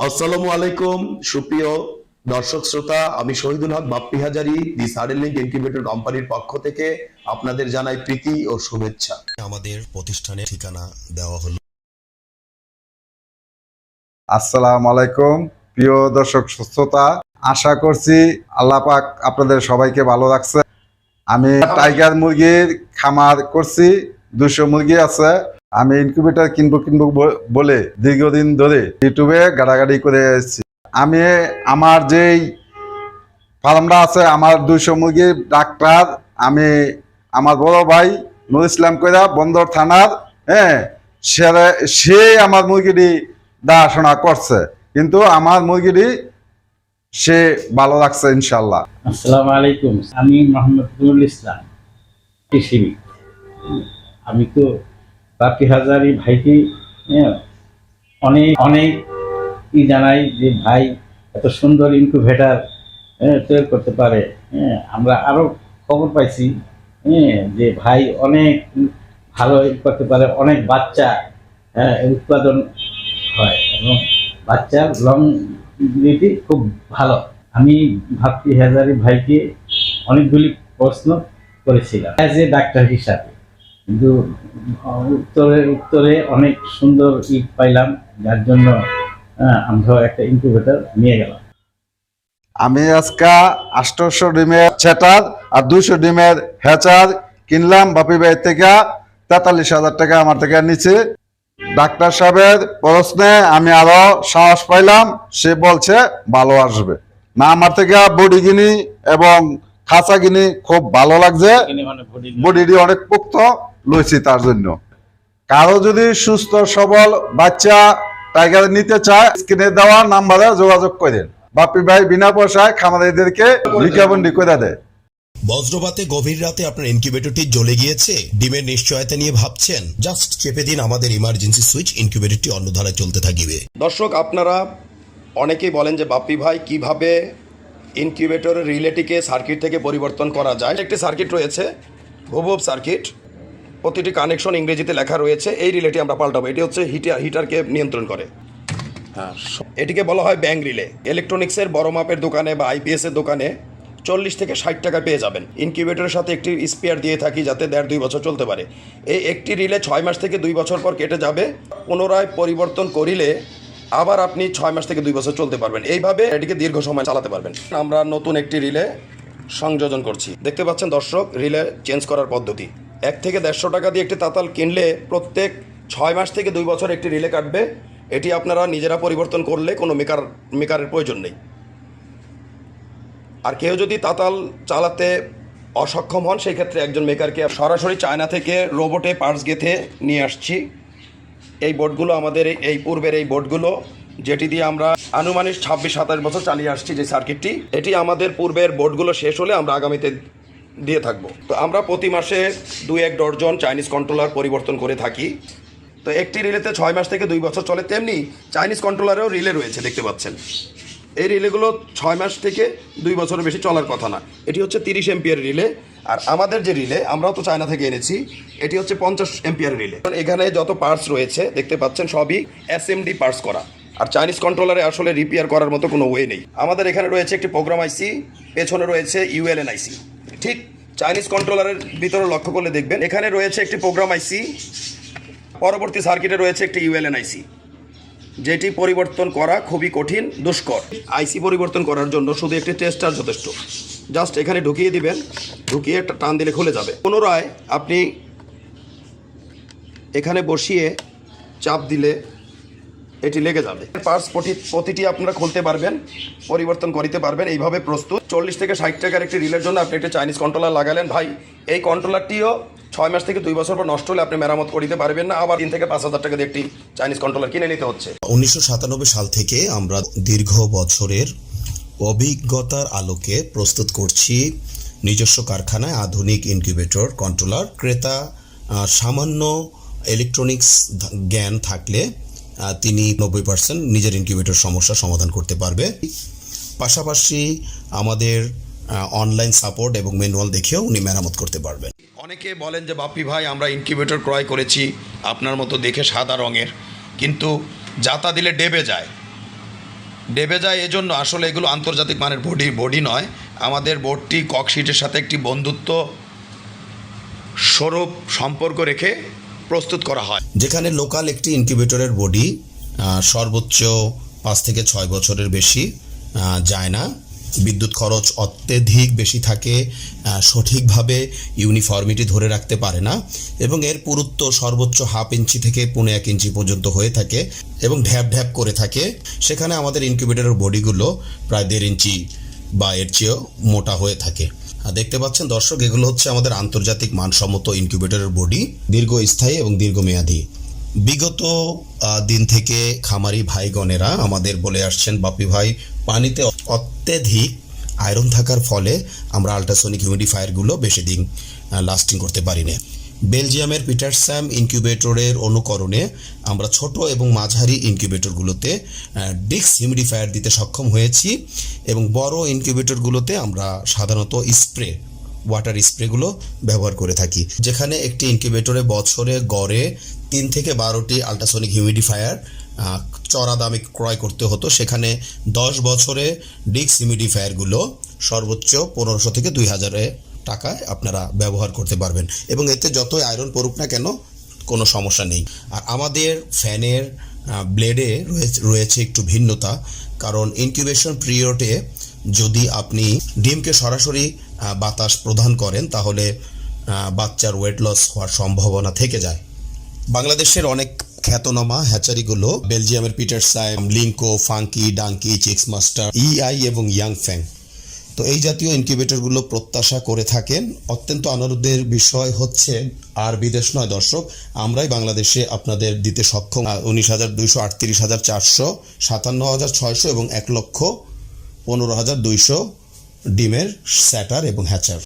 আসসালামু আলাইকুম সুপ্রিয় দর্শক শ্রোতা, আমি শহীদুল হক বাপ্পি হাজারি দি সাডেন লিংক ইনকিউবেটর কোম্পানির পক্ষ থেকে আপনাদের জানাই প্রীতি ও শুভেচ্ছা। আমাদের প্রতিষ্ঠানের ঠিকানা দেওয়া হলো। আসসালামু আলাইকুম প্রিয় দর্শক শ্রোতা, আশা করছি আল্লাহ পাক আপনাদের সবাইকে ভালো রাখছে। আমি টাইগার মুরগির খামার করছি, 200 মুরগি আছে। আমি ইনকিউবেটর কিনবো বলে দীর্ঘদিন ধরে ইউটিউবে গাড়াগাড়ি করে এসেছি। আমি আমার যেই ফার্মটা আছে, আমার 200 মুরগির ডাক্তার আমি আমার বড় ভাই নুর ইসলাম কইরা বন্দর থানার, সে আমার মুরগিটি দেখাশোনা করছে, কিন্তু আমার মুরগিটি সে ভালো রাখছে ইনশাল্লাহ। আসসালামু আলাইকুম, আমি মোহাম্মদ নুরুল ইসলাম কৃষিবিদ। আমি তো বাপ্পি হাজারি ভাইকে অনেক অনেক জানাই যে ভাই এত সুন্দর ইনকিউবেটর তৈরি করতে পারে। আমরা আরও খবর পাইছি যে ভাই অনেক ভালো করতে পারে, অনেক বাচ্চা উৎপাদন হয় এবং বাচ্চার লংজিভিটি খুব ভালো। আমি বাপ্পি হাজারি ভাইকে অনেকগুলি প্রশ্ন করেছিলাম অ্যাজ এ ডাক্তার হিসাবে, কিন্তু উত্তরে অনেক সুন্দর পাইলাম, যার জন্য আমরা একটা ইনকিউবেটর নিয়ে গেলাম। আমি আজকে 800 ডিমের ছেটার আর 200 ডিমের হ্যাচার কিনলাম বাপি ভাই থেকে। 43,000 টাকা আমার থেকে নিচে। ডাক্তার সাহেবের প্রশ্নে আমি আরো সাহস পাইলাম, সে বলছে ভালো আসবে না। আমার থেকে বডি কিনি এবং খাঁচা কিনি খুব ভালো লাগছে, বডিটি অনেক পোক্ত লইছি। তার জন্য কারো যদি সুস্থ সবল বাচ্চা টাইগার নিতে চায়, স্ক্রিনে দেওয়া নাম্বারে যোগাযোগ করেন। বাপি ভাই বিনা পয়সায় খামারিদেরকে বিজ্ঞাপন করে দেয়। বজ্রপাতে গভীর রাতে আপনার ইনকিউবেটরটি জ্বলে গিয়েছে, ডিমের নিশ্চয়তা নিয়ে ভাবছেন? জাস্ট চেপে দিন আমাদের ইমার্জেন্সি সুইচ, ইনকিউবেটরটি অন্য ধারায় চলতে থাকবে। দর্শক, আপনারা অনেকেই বলেন যে বাপ্পি ভাই কিভাবে ইনকিউবেটরের রিলেটিকে সার্কিট থেকে পরিবর্তন করা যায়। একটি সার্কিট রয়েছে, হুবহু সার্কিট, প্রতিটি কানেকশন ইংরেজিতে লেখা রয়েছে। এই রিলেটি আমরা পাল্টাবো। এটি হচ্ছে হিটারকে নিয়ন্ত্রণ করে। এটিকে বলা হয় ব্যাং রিলে। ইলেকট্রনিক্সের বড় মাপের দোকানে বা আইপিএস এর দোকানে 40 থেকে 60 টাকা পেয়ে যাবেন। ইনকিউবেটরের সাথে একটি স্পেয়ার দিয়ে থাকি যাতে 1.5-2 বছর চলতে পারে। এই একটি রিলে 6 মাস থেকে 2 বছর পর কেটে যাবে। পুনরায় পরিবর্তন করিলে আবার আপনি 6 মাস থেকে 2 বছর চলতে পারবেন। এইভাবে এটিকে দীর্ঘ সময় চালাতে পারবেন। আমরা নতুন একটি রিলে সংযোজন করছি। দেখতে পাচ্ছেন দর্শক, রিলে চেঞ্জ করার পদ্ধতি। 1 থেকে 150 টাকা দিয়ে একটি তাতাল কিনলে প্রত্যেক 6 মাস থেকে 2 বছর একটি রিলে কাটবে। এটি আপনারা নিজেরা পরিবর্তন করলে কোনো মেকারের প্রয়োজন নেই। আর কেউ যদি তাতাল চালাতে অসক্ষম হন, সেই ক্ষেত্রে একজন মেকারকে সরাসরি চায়না থেকে রোবটে পার্টস গেঁথে নিয়ে আসছি। এই বোর্ডগুলো আমাদের এই পূর্বের এই বোর্ডগুলো, যেটি দিয়ে আমরা আনুমানিক 26-27 বছর চালিয়ে আসছি যে সার্কিটটি, এটি আমাদের পূর্বের বোর্ডগুলো শেষ হলে আমরা আগামীতে দিয়ে থাকবো। তো আমরা প্রতি মাসে 2-1 ডজন চাইনিজ কন্ট্রোলার পরিবর্তন করে থাকি। তো একটি রিলেতে 6 মাস থেকে 2 বছর চলে, তেমনি চাইনিজ কন্ট্রোলারেও রিলে রয়েছে। দেখতে পাচ্ছেন এই রিলেগুলো 6 মাস থেকে 2 বছরের বেশি চলার কথা না। এটি হচ্ছে 30 এম্পিয়ার রিলে। আর আমাদের যে রিলে, আমরাও তো চায়না থেকে এনেছি, এটি হচ্ছে 50 এম্পিয়ার রিলে। এখানে যত পার্টস রয়েছে দেখতে পাচ্ছেন সবই এসএমডি পার্টস করা। আর চাইনিজ কন্ট্রোলারে আসলে রিপেয়ার করার মতো কোনো ওয়ে নেই। আমাদের এখানে রয়েছে একটি প্রোগ্রাম আইসি, পেছনে রয়েছে ইউএলএন আইসি। ঠিক চাইনিজ কন্ট্রোলারের ভিতরে লক্ষ্য করলে দেখবেন এখানে রয়েছে একটি প্রোগ্রাম আইসি, পরবর্তী সার্কিটে রয়েছে একটি ইউএলএন আইসি, যেটি পরিবর্তন করা খুবই কঠিন, দুষ্কর। আইসি পরিবর্তন করার জন্য শুধু একটি টেস্টার যথেষ্ট। জাস্ট এখানে ঢুকিয়ে দিবেন, ঢুকিয়ে টান দিলে খুলে যাবে। পুনরায় আপনি এখানে বসিয়ে চাপ দিলে এটি লেগে যাবে। পার্টস প্রতিটি আপনারা খুলতে পারবেন, পরিবর্তন করিতে পারবেন। এইভাবে প্রস্তুত। 40 থেকে 60 টাকার একটি রিলের জন্য আপনি একটি চাইনিজ কন্ট্রোলার লাগালেন। ভাই, এই কন্ট্রোলারটিও 6 মাস থেকে 2 বছর পর নষ্ট হলে আপনি মেরামত করিতে পারবেন না। আবার 3 থেকে 5,000 টাকা দিয়ে একটি চাইনিজ কন্ট্রোলার কিনে নিতে হচ্ছে। 1997 সাল থেকে আমরা দীর্ঘ বছরের অভিজ্ঞতার আলোকে প্রস্তুত করছি নিজস্ব কারখানায় আধুনিক ইনকিউবেটর কন্ট্রোলার। ক্রেতা সামান্য ইলেকট্রনিক্স জ্ঞান থাকলে তিনি 90% নিজের ইনকিউবেটর সমস্যা সমাধান করতে পারবে। পাশাপাশি আমাদের অনলাইন সাপোর্ট এবং ম্যানুয়াল দেখেও উনি মেরামত করতে পারবেন। অনেকে বলেন যে বাপ্পি ভাই, আমরা ইনকিউবেটর ক্রয় করেছি আপনার মতো দেখে সাদা রঙের, কিন্তু জাতা দিলে ডেবে যায়। ডেবে যায় এজন্য, আসলে এগুলো আন্তর্জাতিক মানের বডি নয়। আমাদের বোর্ডটি ককশিটের সাথে একটি বন্ধুত্ব স্বরূপ সম্পর্ক রেখে প্রস্তুত করা হয়। যেখানে লোকাল একটি ইনকিউবেটরের বডি সর্বোচ্চ 5 থেকে 6 বছরের বেশি যায় না, বিদ্যুৎ খরচ অত্যধিক বেশি থাকে, সঠিকভাবে ইউনিফর্মিটি ধরে রাখতে পারে না, এবং এর পুরুত্ব সর্বোচ্চ 1/2 ইঞ্চি থেকে 1.5 ইঞ্চি পর্যন্ত হয়ে থাকে এবং ঢ্যাপ ঢ্যাপ করে থাকে। সেখানে আমাদের ইনকিউবেটরের বডিগুলো প্রায় 1.5 ইঞ্চি বা এর চেয়েও মোটা হয়ে থাকে। দেখতে পাচ্ছেন দর্শক, এগুলো হচ্ছে আমাদের আন্তর্জাতিক মানসম্মত ইনকিউবেটরের বডি, দীর্ঘস্থায়ী এবং দীর্ঘমেয়াদী। বিগত দিন থেকে খামারি ভাইগণেরা আমাদের বলে আসছেন, বাপি ভাই, পানিতে অত্যধিক আয়রন থাকার ফলে আমরা আল্ট্রাসনিক হিউমিডিফায়ারগুলো বেশি দিন লাস্টিং করতে পারি না। বেলজিয়ামের পিটারস্যাম ইনকিউবেটরের অনুকরণে আমরা ছোট এবং মাঝারি ইনকিউবেটরগুলোতে ডিক্স হিউমিডিফায়ার দিতে সক্ষম হয়েছি, এবং বড় ইনকিউবেটরগুলোতে আমরা সাধারণত ওয়াটার স্প্রেগুলো ব্যবহার করে থাকি। যেখানে একটি ইনকিউবেটরে বছরে গড়ে 3 থেকে 12টি আল্ট্রাসনিক হিউমিডিফায়ার চড়া দামে ক্রয় করতে হতো, সেখানে 10 বছরে ডিক্স হিউমিডিফায়ারগুলো সর্বোচ্চ 1500 থেকে 2000 টাকায় আপনারা ব্যবহার করতে পারবেন, এবং এতে যতই আয়রন পড়ুক না কেন কোনো সমস্যা নেই। আর আমাদের ফ্যানের ব্লেডে রয়েছে একটু ভিন্নতা, কারণ ইনকিউবেশন পিরিয়ডে যদি আপনি ডিমকে সরাসরি বাতাস প্রদান করেন তাহলে বাচ্চার ওয়েট লস হওয়ার সম্ভাবনা থেকে যায়। বাংলাদেশের অনেক খ্যাতনামা হ্যাচারিগুলো বেলজিয়ামের পিটারস্যাম, লিঙ্কো, ফাঙ্কি, ডাঙ্কি, চিক্স মাস্টার, ইআই এবং ইয়াং ফ্যাং, তো এই জাতীয় ইনকিউবেটরগুলো প্রত্যাশা করে থাকেন। অত্যন্ত আনন্দের বিষয় হচ্ছে আর বিদেশ নয় দর্শক, আমরাই বাংলাদেশে আপনাদের দিতে সক্ষম 19,200, 38,400, 57,600 এবং 1,15,200 ডিমের স্যাটার এবং হ্যাচার।